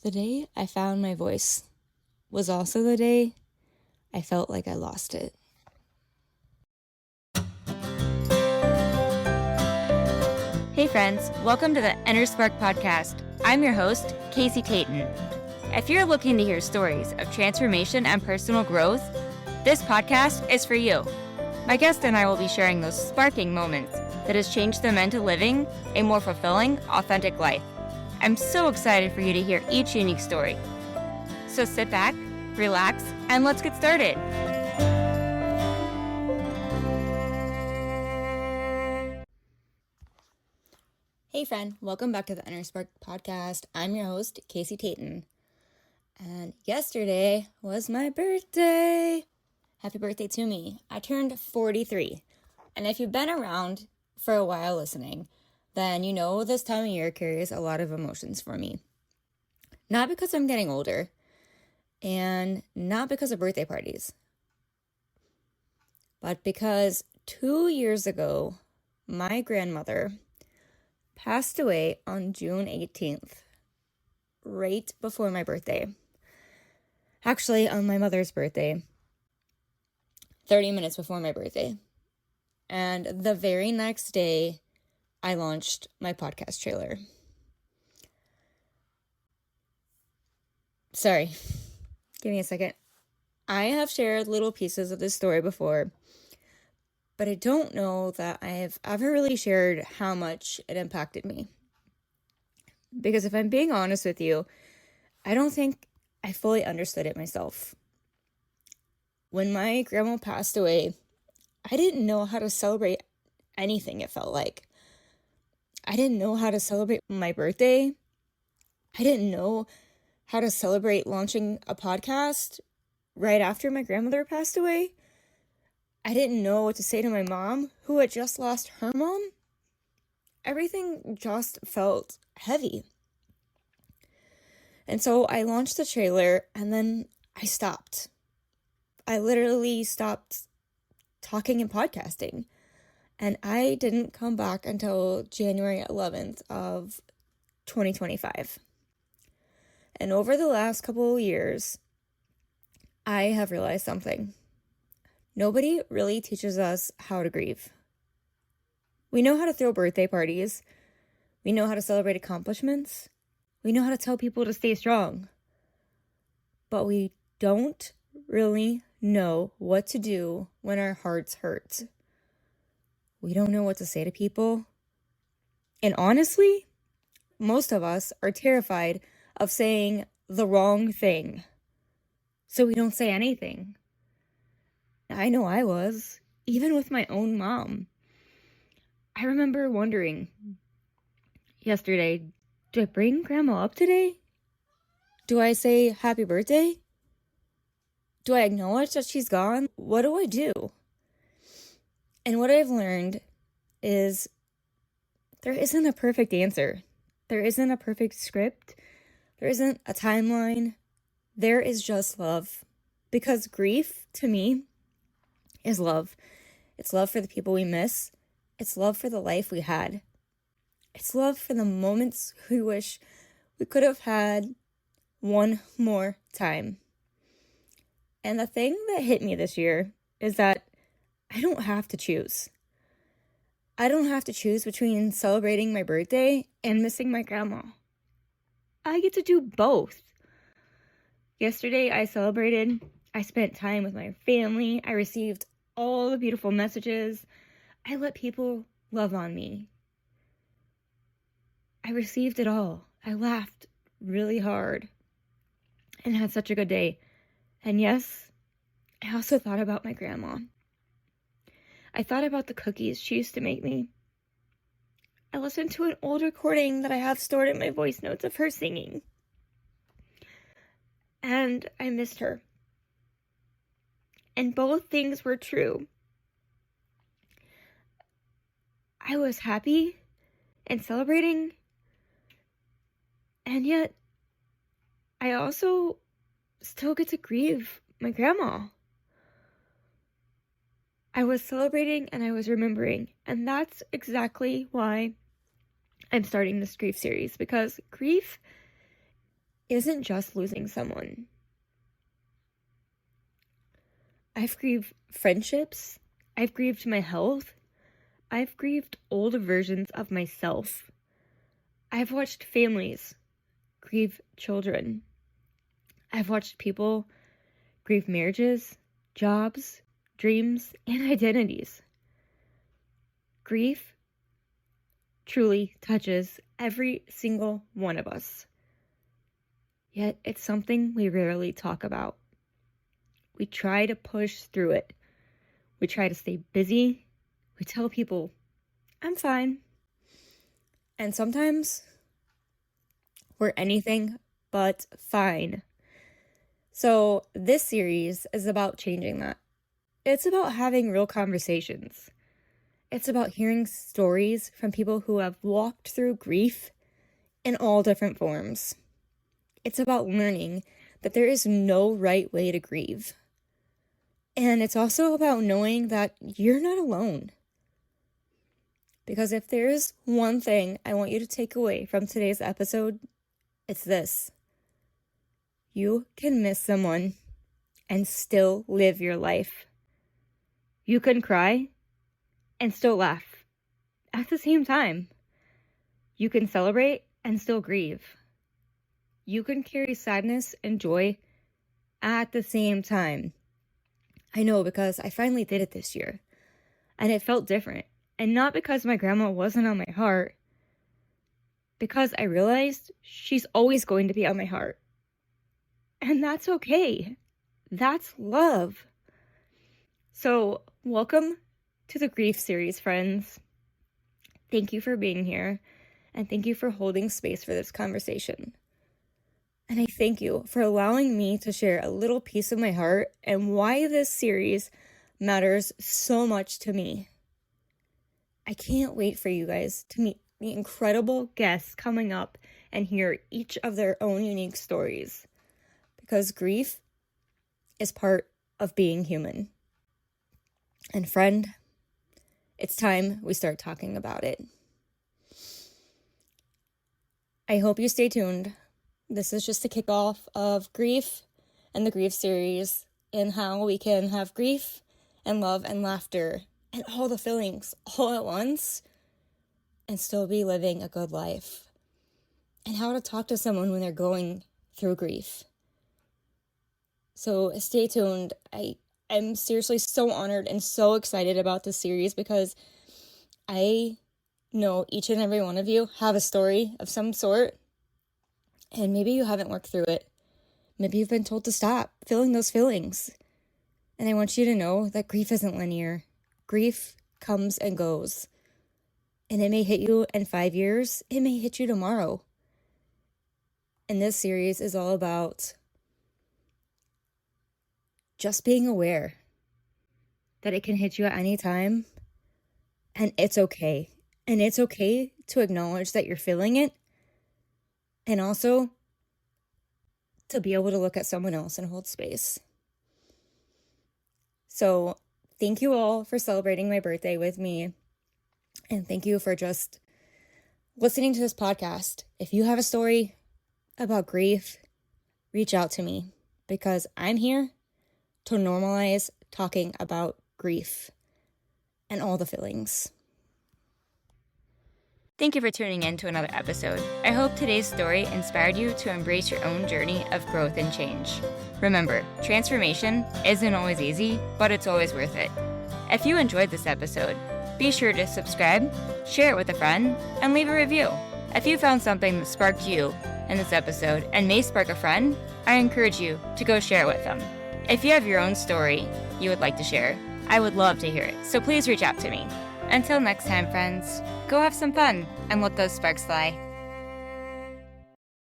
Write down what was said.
The day I found my voice was also the day I felt like I lost it. Hey friends, welcome to the Inner Spark podcast. I'm your host, Casey Tayton. If you're looking to hear stories of transformation and personal growth, this podcast is for you. My guest and I will be sharing those sparking moments that has changed them into living a more fulfilling, authentic life. I'm so excited for you to hear each unique story. So sit back, relax, and let's get started. Hey friend, welcome back to the Inner Spark podcast. I'm your host, Casey Tayton. And yesterday was my birthday. Happy birthday to me. I turned 43. And if you've been around for a while listening, then you know this time of year carries a lot of emotions for me. Not because I'm getting older, and not because of birthday parties, but because 2 years ago, my grandmother passed away on June 18th, right before my birthday. Actually, on my mother's birthday, 30 minutes before my birthday. And the very next day, I launched my podcast trailer. Sorry, give me a second. I have shared little pieces of this story before, but I don't know that I have ever really shared how much it impacted me. Because if I'm being honest with you, I don't think I fully understood it myself. When my grandma passed away, I didn't know how to celebrate anything, it felt like. I didn't know how to celebrate my birthday. I didn't know how to celebrate launching a podcast right after my grandmother passed away. I didn't know what to say to my mom, who had just lost her mom. Everything just felt heavy. And so I launched the trailer and then I stopped. I literally stopped talking and podcasting. And I didn't come back until January 11th of 2025. And over the last couple of years, I have realized something. Nobody really teaches us how to grieve. We know how to throw birthday parties. We know how to celebrate accomplishments. We know how to tell people to stay strong. But we don't really know what to do when our hearts hurt. We don't know what to say to people. And honestly, most of us are terrified of saying the wrong thing. So we don't say anything. I know I was, even with my own mom. I remember wondering yesterday, do I bring grandma up today? Do I say happy birthday? Do I acknowledge that she's gone? What do I do? And what I've learned is there isn't a perfect answer. There isn't a perfect script. There isn't a timeline. There is just love. Because grief, to me, is love. It's love for the people we miss. It's love for the life we had. It's love for the moments we wish we could have had one more time. And the thing that hit me this year is that I don't have to choose. I don't have to choose between celebrating my birthday and missing my grandma. I get to do both. Yesterday I celebrated. I spent time with my family. I received all the beautiful messages. I let people love on me. I received it all. I laughed really hard and had such a good day. And yes, I also thought about my grandma. I thought about the cookies she used to make me. I listened to an old recording that I have stored in my voice notes of her singing. And I missed her. And both things were true. I was happy and celebrating. And yet, I also still get to grieve my grandma. I was celebrating and I was remembering. And that's exactly why I'm starting this grief series. Because grief isn't just losing someone. I've grieved friendships. I've grieved my health. I've grieved older versions of myself. I've watched families grieve children. I've watched people grieve marriages, jobs, dreams, and identities. Grief truly touches every single one of us. Yet it's something we rarely talk about. We try to push through it. We try to stay busy. We tell people, I'm fine. And sometimes we're anything but fine. So this series is about changing that. It's about having real conversations. It's about hearing stories from people who have walked through grief in all different forms. It's about learning that there is no right way to grieve. And it's also about knowing that you're not alone. Because if there is one thing I want you to take away from today's episode, it's this. You can miss someone and still live your life. You can cry and still laugh at the same time. You can celebrate and still grieve. You can carry sadness and joy at the same time. I know, because I finally did it this year, and it felt different. And not because my grandma wasn't on my heart, because I realized she's always going to be on my heart. And that's okay. That's love. So, welcome to the grief series, friends. Thank you for being here, and thank you for holding space for this conversation. And I thank you for allowing me to share a little piece of my heart and why this series matters so much to me. I can't wait for you guys to meet the incredible guests coming up and hear each of their own unique stories. Because grief is part of being human. And friend, it's time we start talking about it. I hope you stay tuned. This is just the kickoff of grief and the grief series, and how we can have grief and love and laughter and all the feelings all at once and still be living a good life. And how to talk to someone when they're going through grief. So stay tuned. I'm seriously so honored and so excited about this series, because I know each and every one of you have a story of some sort. And maybe you haven't worked through it. Maybe you've been told to stop feeling those feelings. And I want you to know that grief isn't linear. Grief comes and goes. And it may hit you in 5 years. It may hit you tomorrow. And this series is all about just being aware that it can hit you at any time. And it's okay. And it's okay to acknowledge that you're feeling it. And also to be able to look at someone else and hold space. So thank you all for celebrating my birthday with me. And thank you for just listening to this podcast. If you have a story about grief, reach out to me, because I'm here to normalize talking about grief and all the feelings. Thank you for tuning in to another episode. I hope today's story inspired you to embrace your own journey of growth and change. Remember, transformation isn't always easy, but it's always worth it. If you enjoyed this episode, be sure to subscribe, share it with a friend, and leave a review. If you found something that sparked you in this episode and may spark a friend, I encourage you to go share it with them. If you have your own story you would like to share, I would love to hear it, so please reach out to me. Until next time, friends, go have some fun and let those sparks fly.